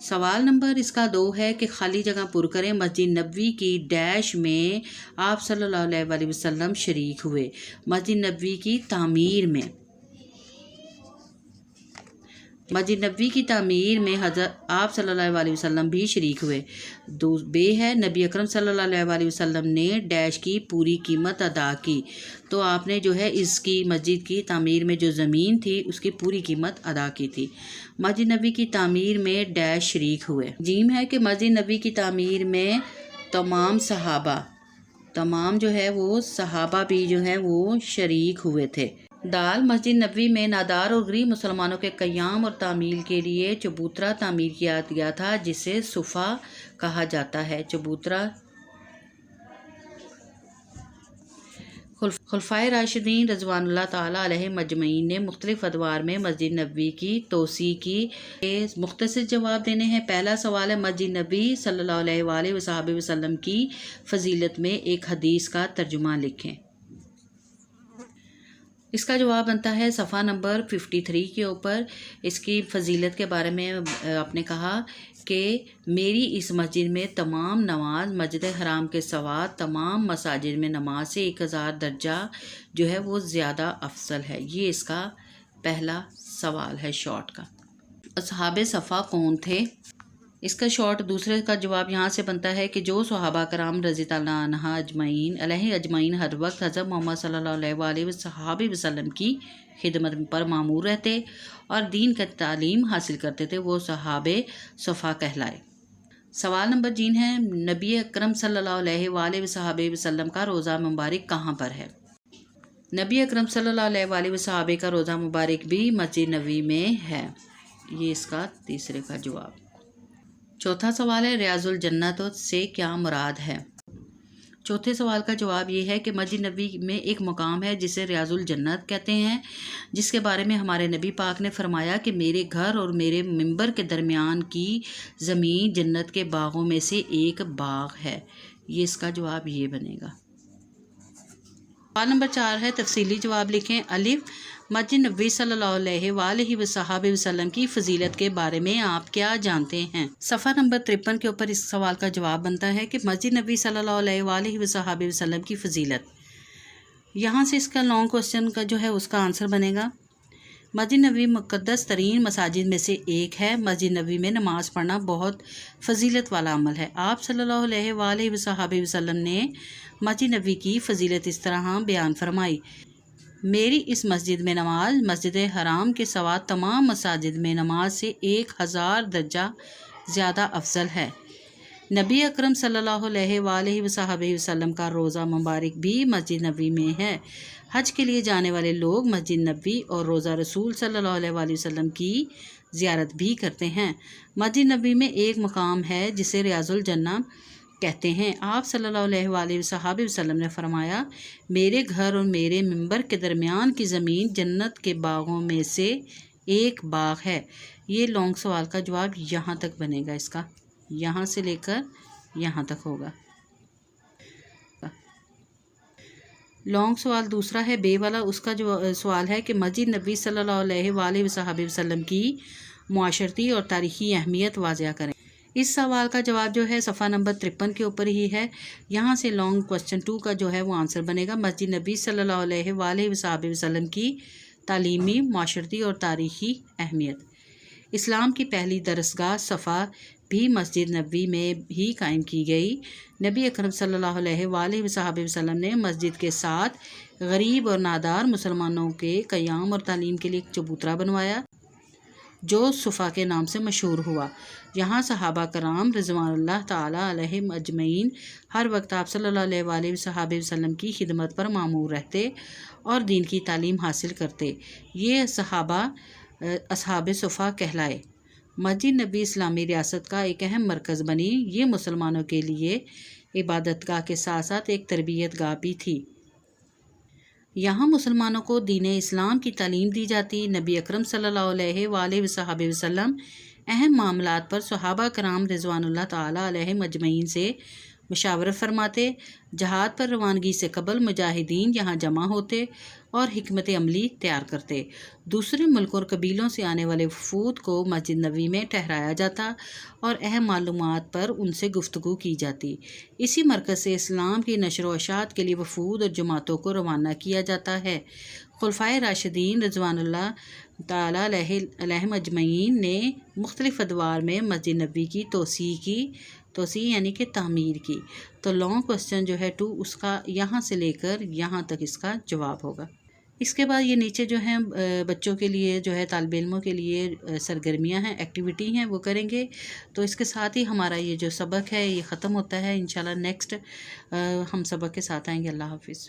سوال نمبر اس کا 2 ہے کہ خالی جگہ پر کریں، مسجد نبوی کی ڈیش میں آپ صلی اللہ علیہ وسلم شریک ہوئے۔ مسجد نبوی کی تعمیر میں، مسجد نبوی کی تعمیر میں حضرت آپ صلی اللہ علیہ وسلم بھی شریک ہوئے۔ بے ہے، نبی اکرم صلی اللہ علیہ وسلم نے ڈیش کی پوری قیمت ادا کی، تو آپ نے جو ہے اس کی مسجد کی تعمیر میں جو زمین تھی اس کی پوری قیمت ادا کی تھی۔ مسجد نبوی کی تعمیر میں ڈیش شریک ہوئے۔ جیم ہے کہ مسجد نبوی کی تعمیر میں تمام صحابہ، تمام جو ہے وہ صحابہ بھی جو ہے وہ شریک ہوئے تھے۔ دال، مسجد نبوی میں نادار اور غریب مسلمانوں کے قیام اور تعمیل کے لیے چبوترا تعمیر کیا گیا تھا، جسے صفا کہا جاتا ہے۔ چبوترا خلفائے راشدین رضوان اللہ تعالیٰ علیہم اجمعین نے مختلف ادوار میں مسجد نبوی کی توسیع کی۔ مختصر جواب دینے ہیں۔ پہلا سوال ہے، مسجد نبوی صلی اللہ علیہ وآلہ وسلم کی فضیلت میں ایک حدیث کا ترجمہ لکھیں۔ اس کا جواب بنتا ہے صفحہ نمبر 53 کے اوپر۔ اس کی فضیلت کے بارے میں آپ نے کہا کہ میری اس مسجد میں تمام نماز مسجد حرام کے سوا تمام مساجد میں نماز سے 1000 درجہ جو ہے وہ زیادہ افضل ہے۔ یہ اس کا پہلا سوال ہے شارٹ کا۔ اصحاب صفا کون تھے؟ اس کا شارٹ دوسرے کا جواب یہاں سے بنتا ہے کہ جو صحابہ کرام رضی اللہ عنہ علیہ اجمعین ہر وقت حضرت محمد صلی اللہ علیہ وآلہ وسلم کی خدمت پر مامور رہتے اور دین کا تعلیم حاصل کرتے تھے، وہ صحاب صفا کہلائے۔ سوال نمبر جین ہے، نبی اکرم صلی اللہ علیہ وآلہ وسلم کا روضہ مبارک کہاں پر ہے؟ نبی اکرم صلی اللہ علیہ وآلہ وسلم کا روضہ مبارک بھی مسجد نبوی میں ہے۔ یہ اس کا تیسرے کا جواب۔ چوتھا سوال ہے، ریاض الجنت سے کیا مراد ہے؟ چوتھے سوال کا جواب یہ ہے کہ مسجد نبوی میں ایک مقام ہے جسے ریاض الجنت کہتے ہیں، جس کے بارے میں ہمارے نبی پاک نے فرمایا کہ میرے گھر اور میرے منبر کے درمیان کی زمین جنت کے باغوں میں سے ایک باغ ہے۔ یہ اس کا جواب یہ بنے گا۔ سوال نمبر 4 ہے، تفصیلی جواب لکھیں۔ الف، مسجد نبوی صلی اللہ علیہ وآلہ وسلم کی فضیلت کے بارے میں آپ کیا جانتے ہیں؟ صفحہ نمبر 53 کے اوپر اس سوال کا جواب بنتا ہے کہ مسجد نبوی صلی اللہ علیہ وآلہ وسلم کی فضیلت۔ یہاں سے اس کا لانگ کوسچن کا جو ہے اس کا آنسر بنے گا، مسجد نبوی مقدس ترین مساجد میں سے ایک ہے۔ مسجد نبوی میں نماز پڑھنا بہت فضیلت والا عمل ہے۔ آپ صلی اللہ علیہ وآلہ وسلم نے مسجد نبوی کی فضیلت اس طرح بیان فرمائی، میری اس مسجد میں نماز مسجد حرام کے سوا تمام مساجد میں نماز سے 1000 درجہ زیادہ افضل ہے۔ نبی اکرم صلی اللہ علیہ وآلہ وسلم کا روضہ مبارک بھی مسجد نبوی میں ہے۔ حج کے لیے جانے والے لوگ مسجد نبوی اور روضہ رسول صلی اللہ علیہ وآلہ وسلم کی زیارت بھی کرتے ہیں۔ مسجد نبوی میں ایک مقام ہے جسے ریاض الجنہ کہتے ہیں۔ آپ صلی اللہ علیہ وآلہ وسلم نے فرمایا، میرے گھر اور میرے منبر کے درمیان کی زمین جنت کے باغوں میں سے ایک باغ ہے۔ یہ لانگ سوال کا جواب یہاں تک بنے گا، اس کا یہاں سے لے کر یہاں تک ہوگا۔ لانگ سوال دوسرا ہے بے والا، اس کا جو سوال ہے کہ مسجد نبوی صلی اللہ علیہ وآلہ وسلم کی معاشرتی اور تاریخی اہمیت واضح کریں۔ اس سوال کا جواب جو ہے صفحہ نمبر 53 کے اوپر ہی ہے۔ یہاں سے لانگ کوسچن 2 کا جو ہے وہ آنسر بنے گا، مسجد نبوی صلی اللہ علیہ وآلہ وسلم کی تعلیمی، معاشرتی اور تاریخی اہمیت۔ اسلام کی پہلی درسگاہ صفا بھی مسجد نبوی میں ہی قائم کی گئی۔ نبی اکرم صلی اللہ علیہ وآلہ وسلم نے مسجد کے ساتھ غریب اور نادار مسلمانوں کے قیام اور تعلیم کے لیے ایک چبوترا بنوایا جو صفا کے نام سے مشہور ہوا۔ یہاں صحابہ کرام رضوان اللہ تعالیٰ علیہم اجمعین ہر وقت آپ صلی اللہ علیہ وآلہ وسلم کی خدمت پر مامور رہتے اور دین کی تعلیم حاصل کرتے۔ یہ صحابہ اصحاب صفا کہلائے۔ مسجد نبوی اسلامی ریاست کا ایک اہم مرکز بنی۔ یہ مسلمانوں کے لیے عبادت گاہ کے ساتھ ساتھ ایک تربیت گاہ بھی تھی۔ یہاں مسلمانوں کو دین اسلام کی تعلیم دی جاتی۔ نبی اکرم صلی اللہ علیہ وآلہ وسلم اہم معاملات پر صحابہ کرام رضوان اللہ تعالیٰ علیہم اجمعین سے مشاورت فرماتے، جہاد پر روانگی سے قبل مجاہدین یہاں جمع ہوتے اور حکمت عملی تیار کرتے۔ دوسرے ملکوں اور قبیلوں سے آنے والے وفود کو مسجد نبوی میں ٹھہرایا جاتا اور اہم معلومات پر ان سے گفتگو کی جاتی۔ اسی مرکز سے اسلام کی نشر و اشاعت کے لیے وفود اور جماعتوں کو روانہ کیا جاتا ہے۔ خلفائے راشدین رضوان اللہ تعالیٰ علیہم اجمعین نے مختلف ادوار میں مسجد نبوی کی توسیع یعنی کہ تعمیر کی۔ تو لانگ کوسچن جو ہے 2 اس کا یہاں سے لے کر یہاں تک اس کا جواب ہوگا۔ اس کے بعد یہ نیچے جو ہیں بچوں کے لیے جو ہے طالب علموں کے لیے سرگرمیاں ہیں، ایکٹیویٹی ہیں، وہ کریں گے۔ تو اس کے ساتھ ہی ہمارا یہ جو سبق ہے یہ ختم ہوتا ہے۔ انشاءاللہ نیکسٹ ہم سبق کے ساتھ آئیں گے۔ اللہ حافظ۔